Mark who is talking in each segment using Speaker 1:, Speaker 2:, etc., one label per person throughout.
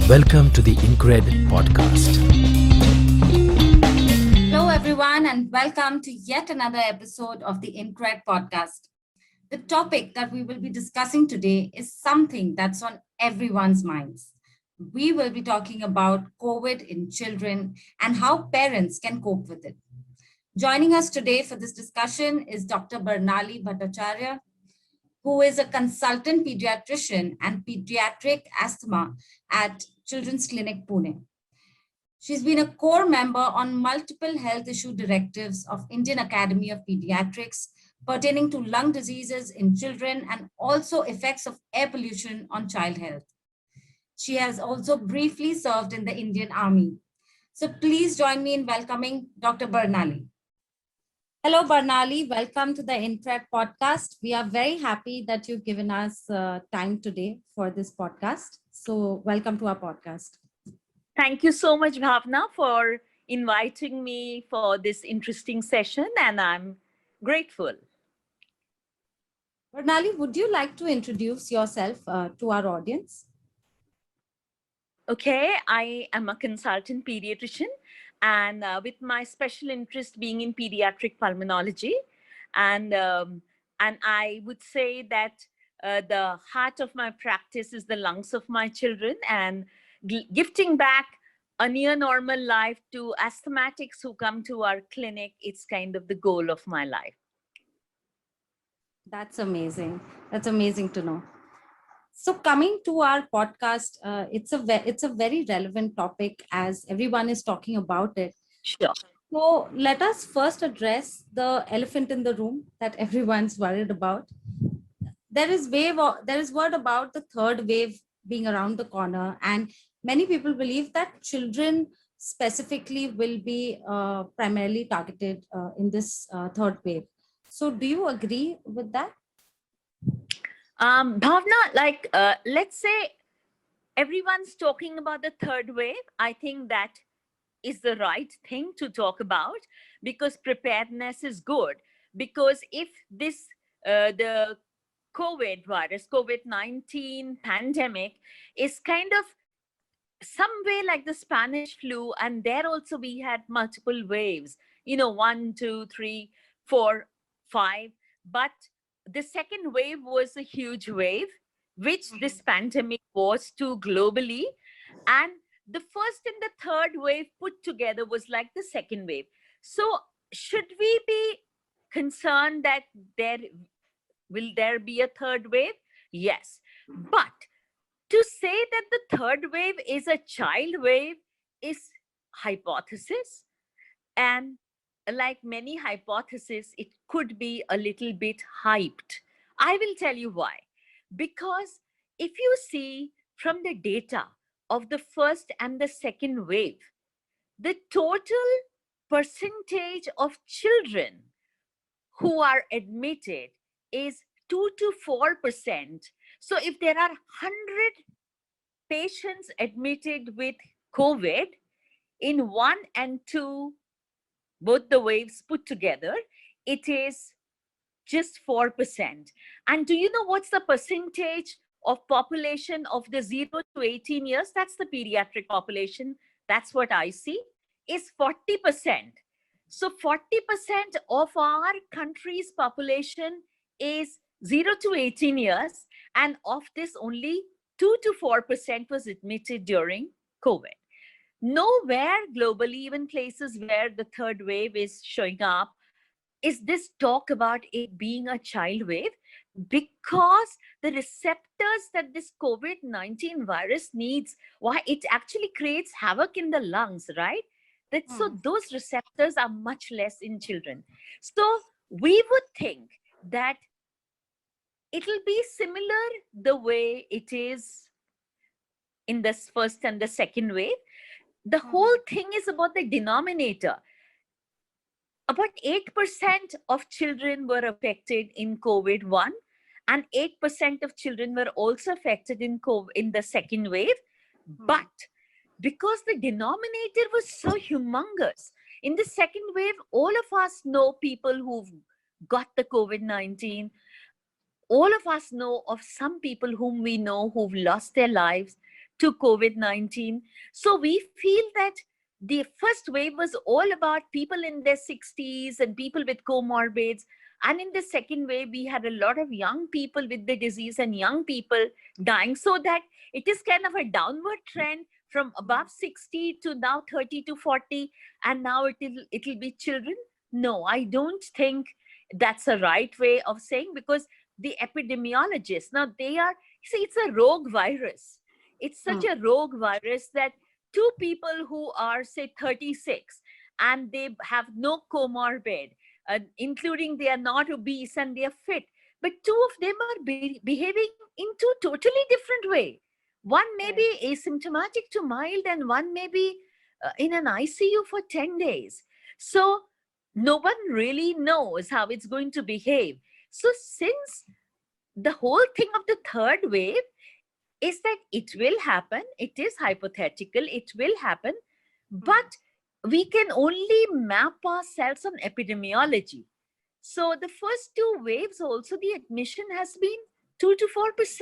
Speaker 1: Welcome to the Incred podcast.
Speaker 2: Hello, everyone, and welcome to yet another episode of the Incred podcast. The topic that we will be discussing today is something that's on everyone's minds. We will be talking about COVID in children and how parents can cope with it. Joining us today for this discussion is Dr. Barnali Bhattacharya, who is a consultant pediatrician and pediatric asthma at Children's Clinic Pune. She's been a core member on multiple health issue directives of Indian Academy of Pediatrics pertaining to lung diseases in children and also effects of air pollution on child health. She has also briefly served in the Indian Army. So please join me in welcoming Dr. Barnali. Hello, Barnali. Welcome to the Intred podcast. We are very happy that you've given us time today for this podcast. So welcome to our podcast.
Speaker 3: Thank you so much, Bhavna, for inviting me for this interesting session, and I'm grateful.
Speaker 2: Barnali, would you like to introduce yourself to our audience?
Speaker 3: Okay, I am a consultant pediatrician, and with my special interest being in pediatric pulmonology, and I would say that the heart of my practice is the lungs of my children, and gifting back a near normal life to asthmatics who come to our clinic. It's kind of the goal of my life.
Speaker 2: That's amazing. That's amazing to know. So coming to our podcast, it's a very relevant topic as everyone is talking about it.
Speaker 3: Sure.
Speaker 2: So let us first address the elephant in the room that everyone's worried about. There is word about the third wave being around the corner, and many people believe that children specifically will be primarily targeted in this third wave. So do you agree with that?
Speaker 3: Bhavna, let's say everyone's talking about the third wave. I think that is the right thing to talk about because preparedness is good. Because if this, the COVID virus, COVID-19 pandemic is kind of some way like the Spanish flu, and there also we had multiple waves, 1, 2, 3, 4, 5. But the second wave was a huge wave, which this pandemic was to globally. And the first and the third wave put together was like the second wave. So should we be concerned that will there be a third wave? Yes. But to say that the third wave is a child wave is hypothesis. And like many hypotheses, it could be a little bit hyped. I will tell you why. Because if you see from the data of the first and the second wave, the total percentage of children who are admitted is 2 to 4%. So if there are 100 patients admitted with COVID in 1 and 2, both the waves put together, it is just 4%. And do you know what's the percentage of population of the 0 to 18 years? That's the pediatric population. That's what I see, is 40%. So 40% of our country's population is 0 to 18 years. And of this, only 2 to 4% was admitted during COVID. Nowhere globally, even places where the third wave is showing up, is this talk about it being a child wave, because the receptors that this COVID-19 virus needs, why it actually creates havoc in the lungs, right? So those receptors are much less in children. So we would think that it'll be similar the way it is in this first and the second wave. The whole thing is about the denominator. About 8% of children were affected in COVID-1, and 8% of children were also affected in the second wave. But because the denominator was so humongous, in the second wave, all of us know people who've got the COVID-19. All of us know of some people whom we know who've lost their lives. to COVID-19. So we feel that the first wave was all about people in their 60s and people with comorbids. And in the second wave, we had a lot of young people with the disease and young people dying. So that it is kind of a downward trend from above 60 to now 30 to 40. And now it'll be children. No, I don't think that's a right way of saying, because the epidemiologists, now they are, see, it's a rogue virus. It's such a rogue virus that two people who are, say, 36 and they have no comorbid, including they are not obese and they are fit, but two of them are behaving in two totally different way. One may be asymptomatic to mild and one may be in an ICU for 10 days. So no one really knows how it's going to behave. So since the whole thing of the third wave is that it will happen, it is hypothetical, it will happen, but we can only map ourselves on epidemiology. So the first two waves also, the admission has been 2 to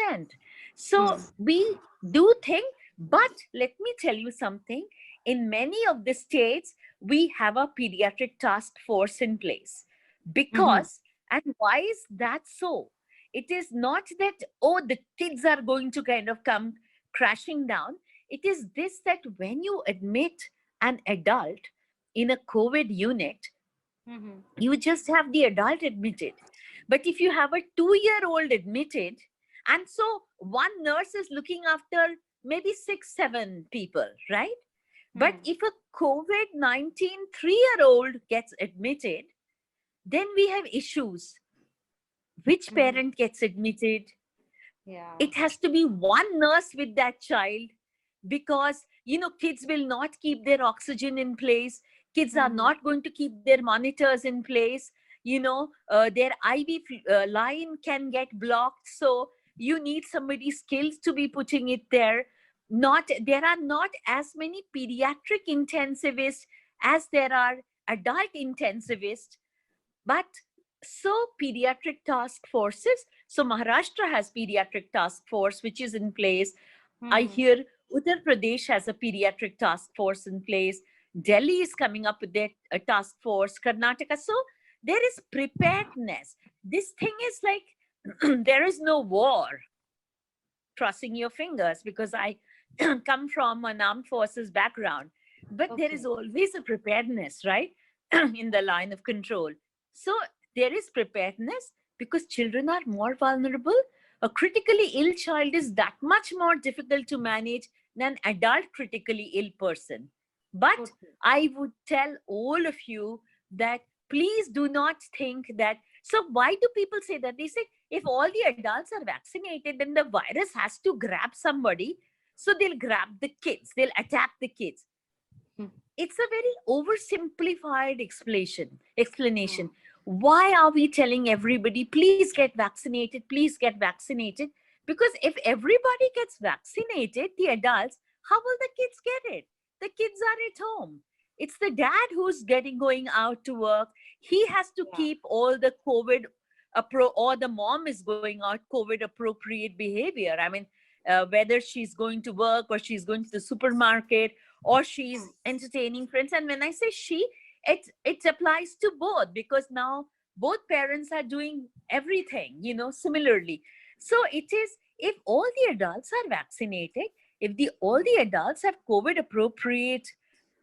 Speaker 3: 4%. So we do think, but let me tell you something. In many of the states, we have a pediatric task force in place. Because, and why is that so? It is not that, oh, the kids are going to kind of come crashing down. It is this, that when you admit an adult in a COVID unit, you just have the adult admitted. But if you have a 2-year-old admitted, and so one nurse is looking after maybe 6-7 people, right? But if a COVID-19 3-year-old gets admitted, then we have issues. Which parent gets admitted? It has to be one nurse with that child, because, you know, kids will not keep their oxygen in place. Kids are not going to keep their monitors in place. You know, their IV line can get blocked. So you need somebody skilled to be putting it there. There are not as many pediatric intensivists as there are adult intensivists. But so pediatric task forces, so Maharashtra has pediatric task force, which is in place. I hear Uttar Pradesh has a pediatric task force in place. Delhi is coming up with their task force, Karnataka. So there is preparedness. This thing is like, there is no war. Crossing your fingers, because I come from an armed forces background. But there is always a preparedness, right? In the line of control. So there is preparedness, because children are more vulnerable. A critically ill child is that much more difficult to manage than an adult critically ill person. But I would tell all of you that please do not think that. So why do people say that? They say, if all the adults are vaccinated, then the virus has to grab somebody. So they'll grab the kids, they'll attack the kids. It's a very oversimplified explanation. Why are we telling everybody, please get vaccinated, please get vaccinated? Because if everybody gets vaccinated, the adults, how will the kids get it? The kids are at home. It's the dad who's going out to work. He has to keep all the COVID or the mom is going out COVID appropriate behavior. I mean, whether she's going to work or she's going to the supermarket or she's entertaining friends. And when I say she, it applies to both, because now both parents are doing everything, you know, similarly. So it is, if all the adults are vaccinated, if all the adults have COVID appropriate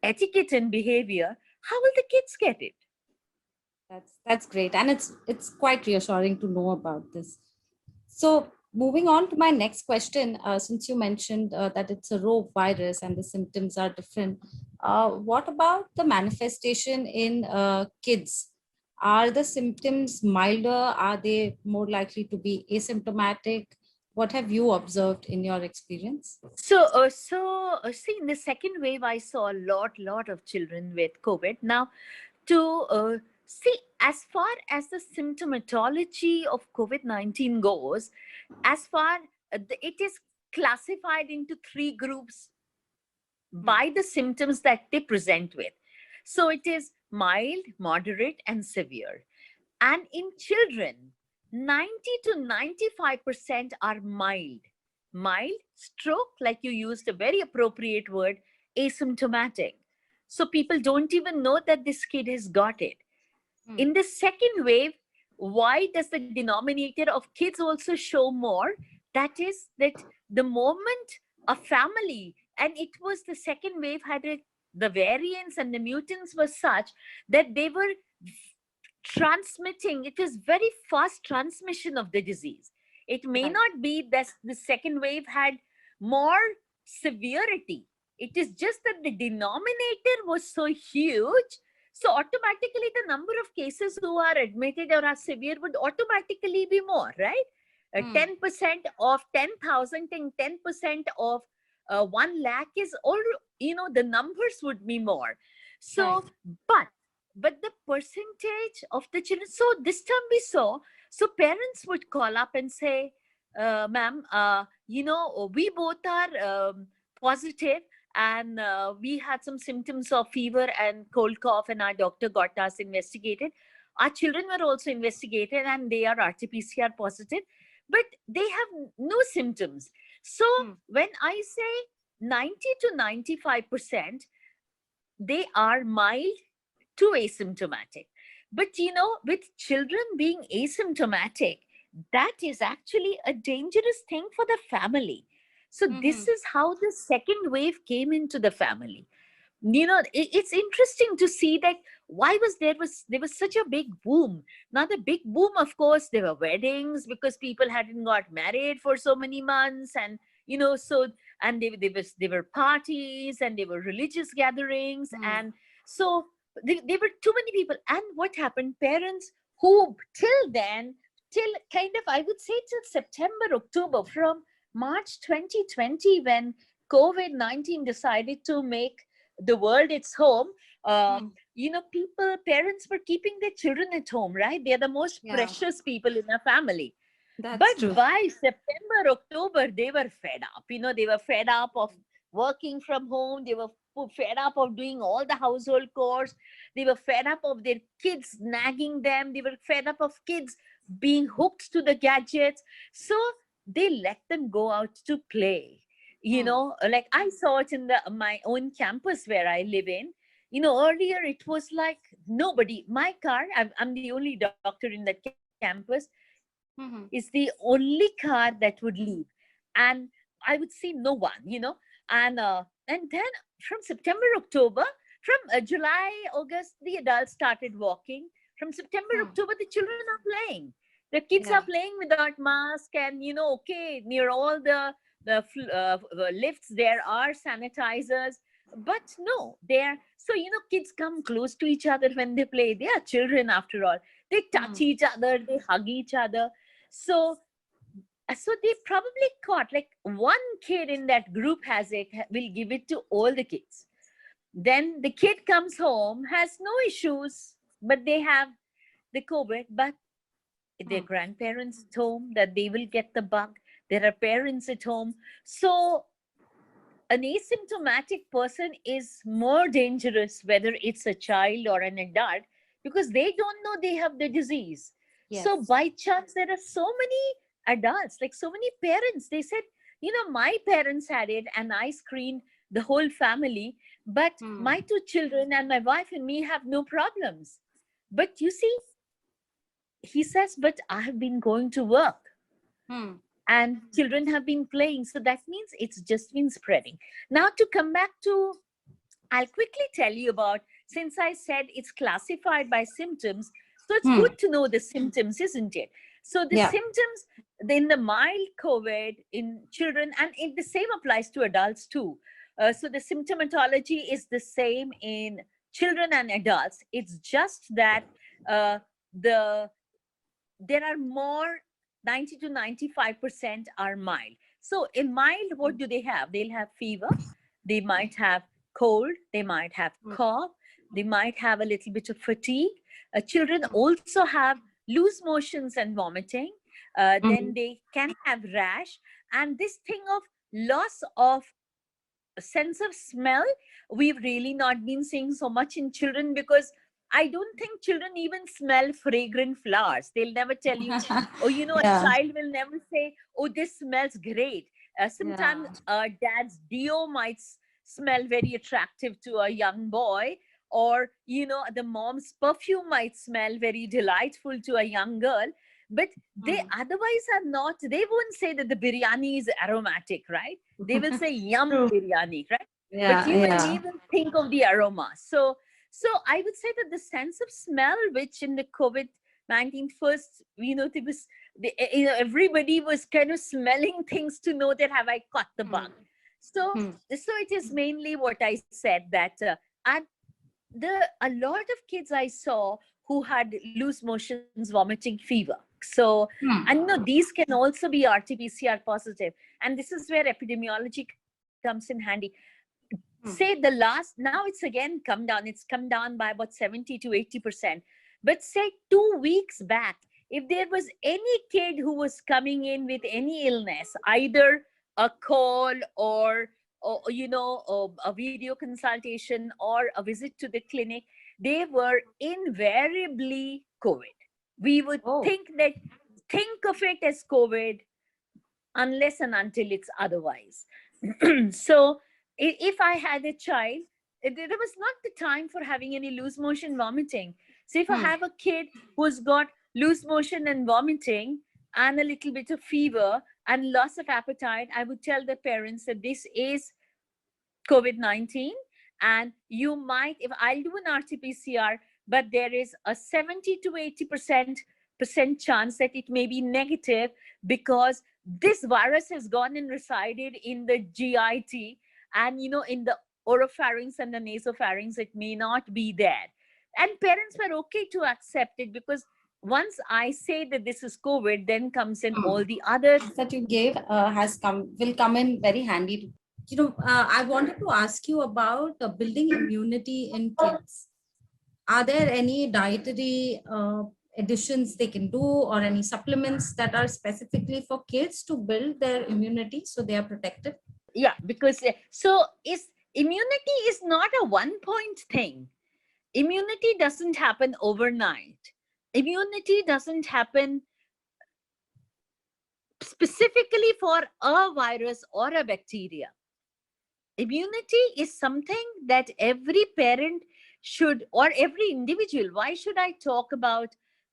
Speaker 3: etiquette and behavior, how will the kids get it?
Speaker 2: That's great, and it's quite reassuring to know about this. So moving on to my next question, since you mentioned that it's a rogue virus and the symptoms are different, what about the manifestation in kids? Are the symptoms milder? Are they more likely to be asymptomatic? What have you observed in your experience?
Speaker 3: So see, in the second wave, I saw a lot of children with COVID. Now, to see, as far as the symptomatology of COVID-19 goes, it is classified into 3 groups by the symptoms that they present with. So it is mild, moderate, and severe. And in children, 90 to 95% are mild. mild, stroke, like you used a very appropriate word, asymptomatic. So people don't even know that this kid has got it. In the second wave, why does the denominator of kids also show more? That is that the moment a family, and it was the second wave had the variants and the mutants were such that they were transmitting, it was very fast transmission of the disease. It may
Speaker 2: Right.
Speaker 3: not be that the second wave had more severity. It is just that the denominator was so huge. So automatically the number of cases who are admitted or are severe would automatically be more, right? 10% of 10,000 and 10% of 1 lakh is all, the numbers would be more. So,
Speaker 2: Right.
Speaker 3: but the percentage of the children, so this time we saw, so parents would call up and say, ma'am, we both are positive, and we had some symptoms of fever and cold cough, and our doctor got us investigated. Our children were also investigated and they are RT-PCR positive, but they have no symptoms. So when I say 90 to 95%, they are mild to asymptomatic. But with children being asymptomatic, that is actually a dangerous thing for the family. So this is how the second wave came into the family. It's interesting to see that why there was such a big boom. Now the big boom, of course, there were weddings because people hadn't got married for so many months, and so, and there were parties and there were religious gatherings, and so there were too many people. And what happened, parents who till kind of, I would say, till September, October, from March 2020, when COVID-19 decided to make the world its home, parents were keeping their children at home, right? They're the most precious people in a family.
Speaker 2: That's true.
Speaker 3: But by September, October, they were fed up. They were fed up of working from home. They were fed up of doing all the household chores. They were fed up of their kids nagging them. They were fed up of kids being hooked to the gadgets. So they let them go out to play. Like I saw it in my own campus where I live in. Earlier it was like nobody. My car, I'm the only doctor in that campus, is the only car that would leave, and I would see no one. And then from September, October, from July, August, the adults started walking. From September, October, the children are playing. The kids are playing without mask, and okay, near all the lifts there are sanitizers, but no, they're so kids come close to each other when they play. They are children after all. They touch each other, they hug each other. So they probably caught, like, one kid in that group has it, will give it to all the kids. Then the kid comes home, has no issues, but they have the COVID, but their grandparents at home, that they will get the bug. There are parents at home. So an asymptomatic person is more dangerous, whether it's a child or an adult, because they don't know they have the disease. So by chance, there are so many adults, like so many parents, they said, my parents had it and I screened the whole family, but my two children and my wife and me have no problems. But you see, he says, but I have been going to work and children have been playing. So that means it's just been spreading. Now to come back to, I'll quickly tell you about, since I said it's classified by symptoms, so it's good to know the symptoms, isn't it? So the symptoms in the mild COVID in children, and the same applies to adults too. So the symptomatology is the same in children and adults. It's just that there are more, 90 to 95% are mild. So in mild, what do they have? They'll have fever, they might have cold, they might have cough, they might have a little bit of fatigue. Children also have loose motions and vomiting. Then they can have rash. And this thing of loss of sense of smell, we've really not been seeing so much in children, because I don't think children even smell fragrant flowers. They'll never tell you, oh, a child will never say, oh, this smells great. Sometimes dad's deo might smell very attractive to a young boy, or the mom's perfume might smell very delightful to a young girl, but they otherwise are not. They won't say that the biryani is aromatic, right? They will say yum
Speaker 4: True.
Speaker 3: biryani, right?
Speaker 4: Yeah,
Speaker 3: But you and
Speaker 4: yeah.
Speaker 3: me will think of the aroma. So I would say that the sense of smell, which in the COVID-19 first, there was, everybody was kind of smelling things to know that have I caught the bug. So, so it is mainly what I said, that and a lot of kids I saw who had loose motions, vomiting, fever. So, and these can also be RT-PCR positive, and this is where epidemiology comes in handy. Say the last, now it's again come down. It's come down by about 70 to 80%. But say 2 weeks back, if there was any kid who was coming in with any illness, either a call or a video consultation or a visit to the clinic, they were invariably COVID. We would think of it as COVID unless and until it's otherwise. So if I had a child, there was not the time for having any loose motion vomiting. So if I have a kid who's got loose motion and vomiting and a little bit of fever and loss of appetite, I would tell the parents that this is COVID-19, and you might, if I'll do an RT-PCR, but there is a 70 to 80% chance that it may be negative, because this virus has gone and resided in the GIT, and in the oropharynx and the nasopharynx, it may not be there. And parents were okay to accept it, because once I say that this is COVID, then comes in all the others
Speaker 2: that you gave will come in very handy. I wanted to ask you about building immunity in kids. Are there any dietary additions they can do, or any supplements that are specifically for kids to build their immunity so they are protected?
Speaker 3: Yeah, because immunity is not a one-point thing. Immunity doesn't happen overnight. Immunity doesn't happen specifically for a virus or a bacteria. Immunity is something that every parent should, or every individual. Why should I talk about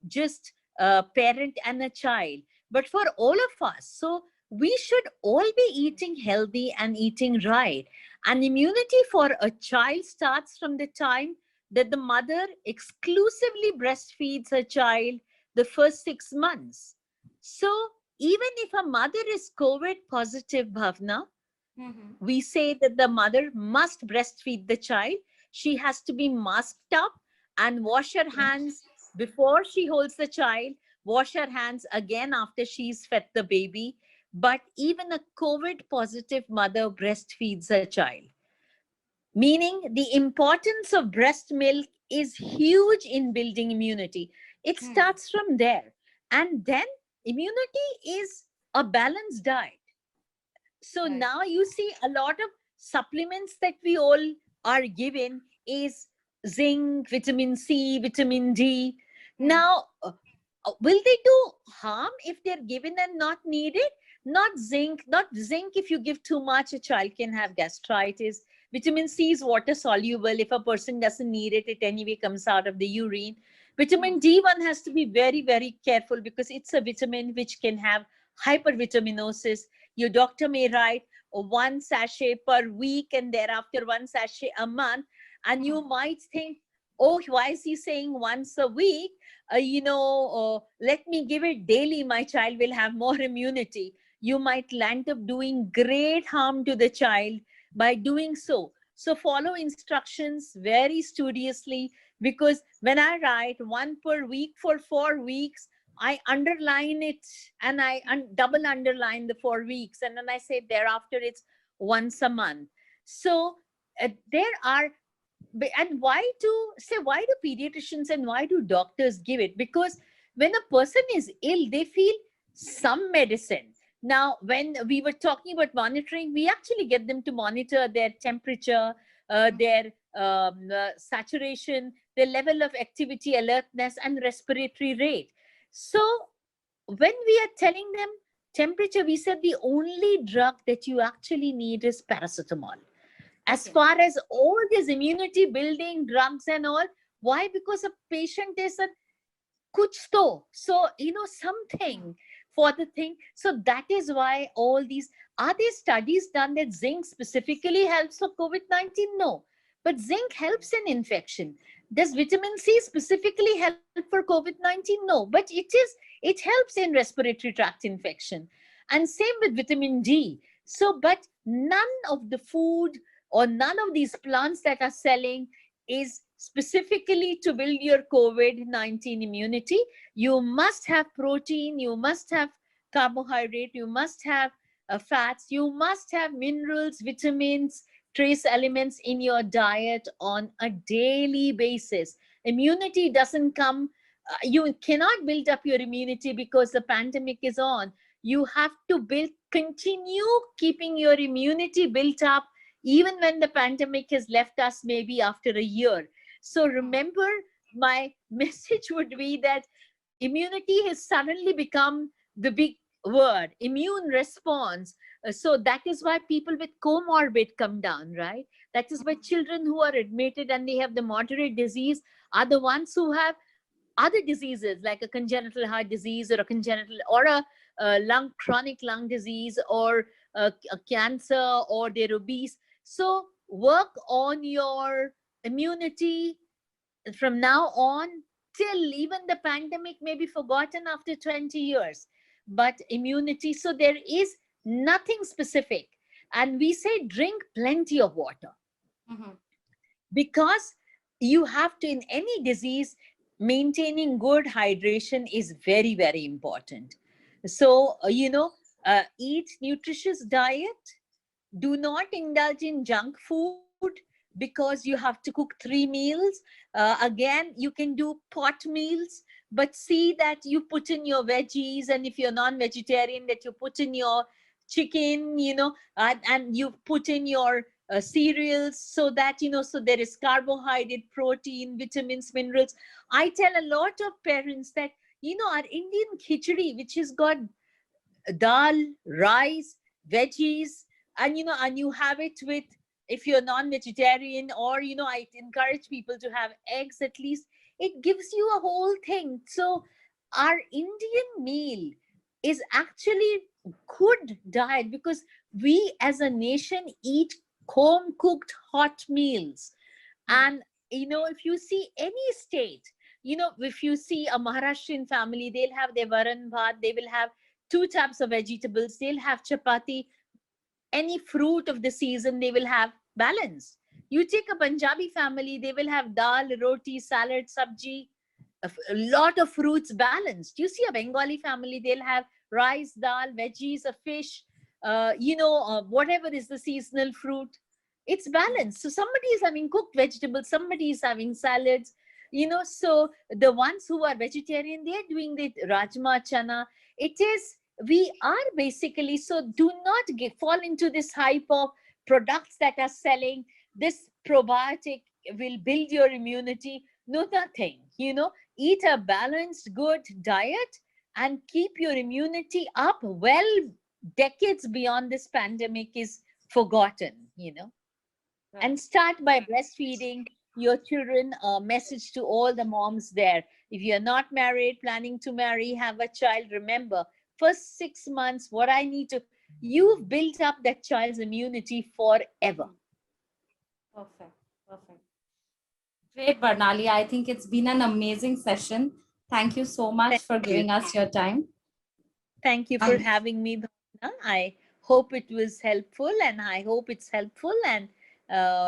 Speaker 3: just a parent and a child, but for all of us? So we should all be eating healthy and eating right. And immunity for a child starts from the time that the mother exclusively breastfeeds her child the first 6 months. So even if a mother is COVID positive, Bhavna, we say that the mother must breastfeed the child. She has to be masked up and wash her hands before she holds the child, wash her hands again after she's fed the baby. But even a COVID positive mother breastfeeds her child. Meaning the importance of breast milk is huge in building immunity. It starts from there. And then immunity is a balanced diet. So now you see a lot of supplements that we all are given is zinc, vitamin C, vitamin D. Now, will they do harm if they're given and not needed? Not zinc. If you give too much, a child can have gastritis. Vitamin C is water soluble. If a person doesn't need it, it anyway comes out of the urine. Vitamin D, one has to be very, very careful, because it's a vitamin which can have hypervitaminosis. Your doctor may write 1 sachet per week and thereafter 1 sachet a month. And you might think, oh, why is he saying once a week? Let me give it daily. My child will have more immunity. You might land up doing great harm to the child by doing so. So follow instructions very studiously, because when I write 1 per week for 4 weeks, I underline it, and I double underline the 4 weeks. And then I say thereafter it's once a month. So there are, and why do pediatricians and why do doctors give it? Because when a person is ill, they feel some medicine. Now, when we were talking about monitoring, we actually get them to monitor their temperature, their saturation, their level of activity, alertness, and respiratory rate. So when we are telling them, temperature, we said the only drug that you actually need is paracetamol. As
Speaker 2: Okay.
Speaker 3: far as all these immunity building drugs and all, why? Because a patient is a kuch to, so something for the thing. So that is why all these, are there studies done that zinc specifically helps for COVID-19? No, but zinc helps in infection. Does vitamin C specifically help for COVID-19? No, but it helps in respiratory tract infection, and same with vitamin D. So but none of the food or none of these plants that are selling is specifically to build your COVID-19 immunity. You must have protein, you must have carbohydrate, you must have fats, you must have minerals, vitamins, trace elements in your diet on a daily basis. Immunity doesn't come, you cannot build up your immunity because the pandemic is on. You have to continue keeping your immunity built up even when the pandemic has left us, maybe after a year. So remember, my message would be that immunity has suddenly become the big word, immune response. So that is why people with comorbid come down, right? That is why children who are admitted and they have the moderate disease are the ones who have other diseases like a congenital heart disease or a congenital or a chronic lung disease or a cancer, or they're obese. So work on your immunity from now on till even the pandemic may be forgotten after 20 years. But immunity, so there is nothing specific. And we say drink plenty of water
Speaker 2: Mhm.
Speaker 3: because you have to, in any disease, maintaining good hydration is very, very important. So, eat nutritious diet, do not indulge in junk food because you have to cook 3 meals. Again, you can do pot meals, but see that you put in your veggies, and if you're non-vegetarian, that you put in your chicken, and you put in your cereals, so that so there is carbohydrate, protein, vitamins, minerals. I tell a lot of parents that our Indian khichdi, which has got dal, rice, veggies, and you have it with, if you're non-vegetarian, or I encourage people to have eggs at least. It gives you a whole thing. So our Indian meal is actually good diet because we as a nation eat home cooked hot meals. And if you see any state, if you see a Maharashtrian family, they'll have their varan bhat, they will have two types of vegetables, they'll have chapati, any fruit of the season, they will have balance. You take a Punjabi family, they will have dal, roti, salad, sabji, a lot of fruits balanced. You see a Bengali family, they'll have rice, dal, veggies, a fish, whatever is the seasonal fruit. It's balanced. So somebody is having cooked vegetables, somebody is having salads, so the ones who are vegetarian, they're doing the rajma, chana. It is, we are basically, so do not fall into this hype of products that are selling this probiotic will build your immunity. No, nothing. Eat a balanced, good diet and keep your immunity up well decades beyond this pandemic is forgotten.
Speaker 2: Right.
Speaker 3: And start by breastfeeding your children. A message to all the moms there: if you're not married, planning to marry, have a child, remember, first 6 months, what I need to, you've built up that child's immunity forever.
Speaker 2: Perfect. Perfect. Great, Barnali. I think it's been an amazing session. Thank you so much
Speaker 3: Thank
Speaker 2: for
Speaker 3: you.
Speaker 2: giving us your time.
Speaker 3: Thank you for
Speaker 2: Um,
Speaker 3: having me, Bhavna. I hope it was helpful, and I hope it's helpful, and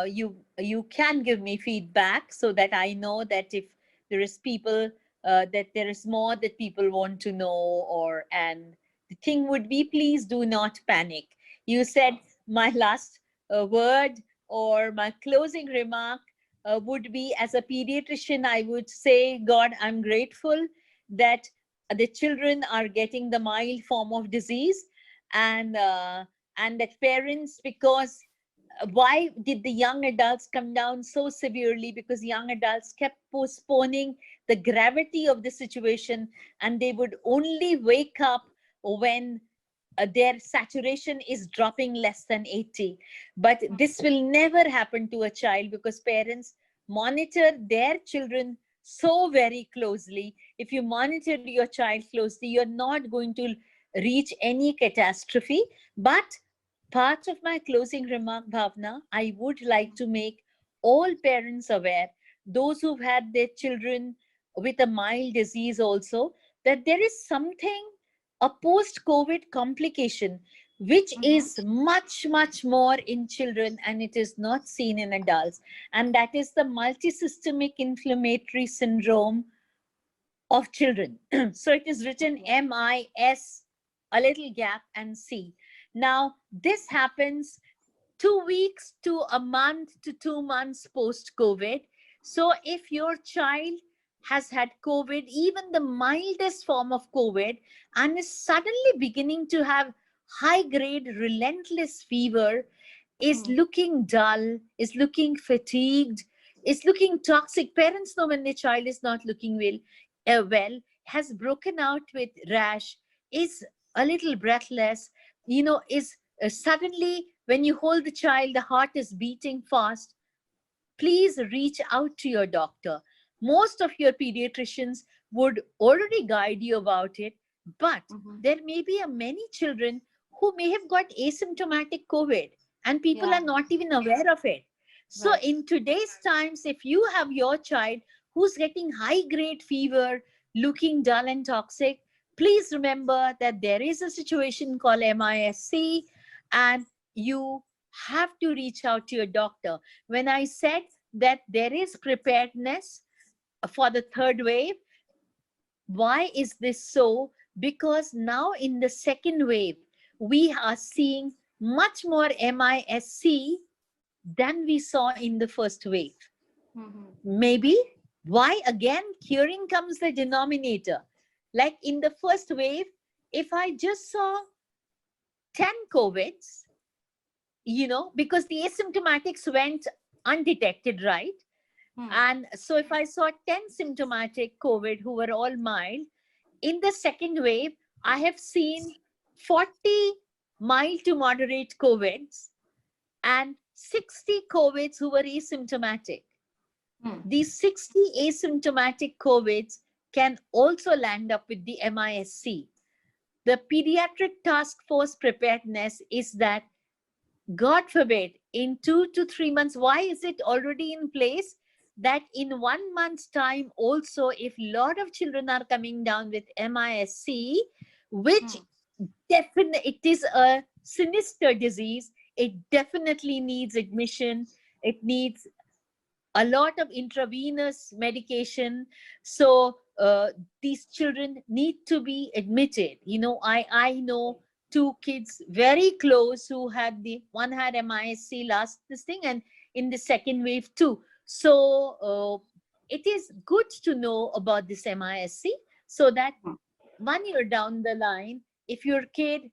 Speaker 3: you can give me feedback so that I know that if there is people, that there is more that people want to know, and the thing would be, please do not panic. You said my last word or my closing remark would be, as a pediatrician, I would say, God, I'm grateful that the children are getting the mild form of disease, and that parents, because why did the young adults come down so severely? Because young adults kept postponing the gravity of the situation, and they would only wake up when their saturation is dropping less than 80. But this will never happen to a child because parents monitor their children so very closely. If you monitor your child closely, you're not going to reach any catastrophe. But part of my closing remark, Bhavna, I would like to make all parents aware, those who've had their children with a mild disease also, that there is something, a post-COVID complication, which is much, much more in children and it is not seen in adults. And that is the multisystemic inflammatory syndrome of children. So it is written MIS, a little gap, and C. Now, this happens 2 weeks to a month to 2 months post-COVID. So if your child has had COVID, even the mildest form of COVID, and is suddenly beginning to have high-grade relentless fever, is looking dull, is looking fatigued, is looking toxic. Parents know when their child is not looking well, has broken out with rash, is a little breathless, is suddenly when you hold the child, the heart is beating fast. Please reach out to your doctor. Most of your pediatricians would already guide you about it, but there may be many children who may have got asymptomatic COVID and people are not even aware of it. So in today's times, if you have your child who's getting high grade fever, looking dull and toxic, please remember that there is a situation called MISC and you have to reach out to your doctor. When I said that there is preparedness for the third wave, why is this so? Because now in the second wave, we are seeing much more MISC than we saw in the first wave. Maybe why again? Herein comes the denominator. Like in the first wave, if I just saw 10 COVIDs, because the asymptomatics went undetected, right? And so if I saw 10 symptomatic COVID who were all mild, in the second wave, I have seen 40 mild to moderate COVIDs and 60 COVIDs who were asymptomatic. These 60 asymptomatic COVIDs can also land up with the MISC. The pediatric task force preparedness is that, God forbid, in 2 to 3 months, why is it already in place? That in 1 month's time also, if a lot of children are coming down with MISC, which definitely, it is a sinister disease, it definitely needs admission, it needs a lot of intravenous medication. So these children need to be admitted. I know 2 kids very close who had one had MISC this thing and in the second wave too. So it is good to know about this MISC so that 1 year down the line, if your kid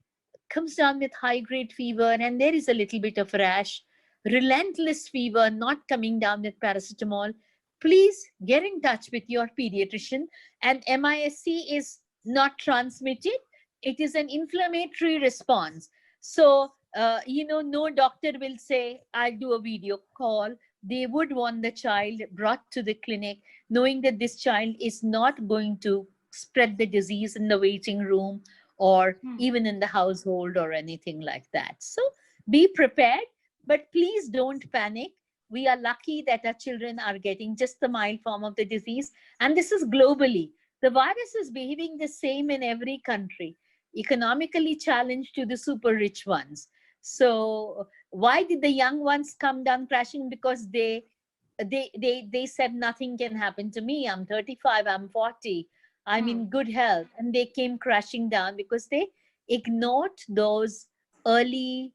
Speaker 3: comes down with high grade fever and there is a little bit of rash, relentless fever, not coming down with paracetamol, please get in touch with your pediatrician. And MISC is not transmitted. It is an inflammatory response. So, no doctor will say, I'll do a video call. They would want the child brought to the clinic, knowing that this child is not going to spread the disease in the waiting room or even in the household or anything like that. So be prepared. But please don't panic. We are lucky that our children are getting just the mild form of the disease. And this is globally. The virus is behaving the same in every country, economically challenged to the super rich ones. So why did the young ones come down crashing? Because they said nothing can happen to me. I'm 35, I'm 40, I'm in good health. And they came crashing down because they ignored those early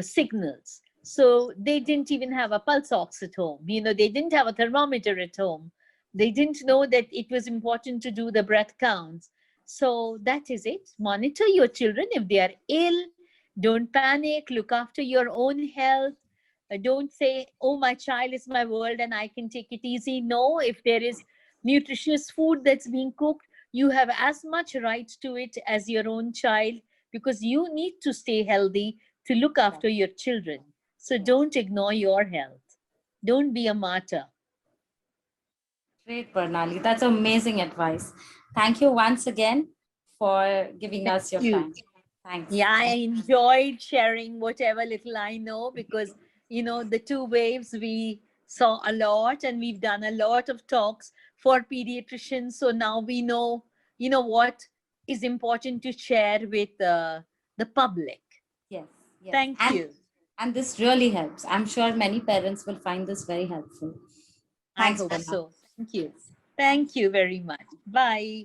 Speaker 3: signals. So they didn't even have a pulse ox at home. They didn't have a thermometer at home. They didn't know that it was important to do the breath counts. So that is it. Monitor your children if they are ill. Don't panic. Look after your own health. Don't say, oh, my child is my world and I can take it easy. No, if there is nutritious food that's being cooked, you have as much right to it as your own child, because you need to stay healthy to look after your children. So don't ignore your health. Don't be a martyr.
Speaker 2: Great, Bernali. That's amazing advice. Thank you once again for giving us your
Speaker 3: you.
Speaker 2: time. Thanks.
Speaker 3: Yeah, I enjoyed sharing whatever little I know because, the two waves we saw a lot and we've done a lot of talks for pediatricians. So now we know, what is important to share with the public.
Speaker 2: Yes, yes.
Speaker 3: Thank you.
Speaker 2: And this really helps. I'm sure many parents will find this very helpful.
Speaker 3: I
Speaker 2: Thanks,
Speaker 3: hope
Speaker 2: Bernali.
Speaker 3: so. Thank you. Thank you very much. Bye.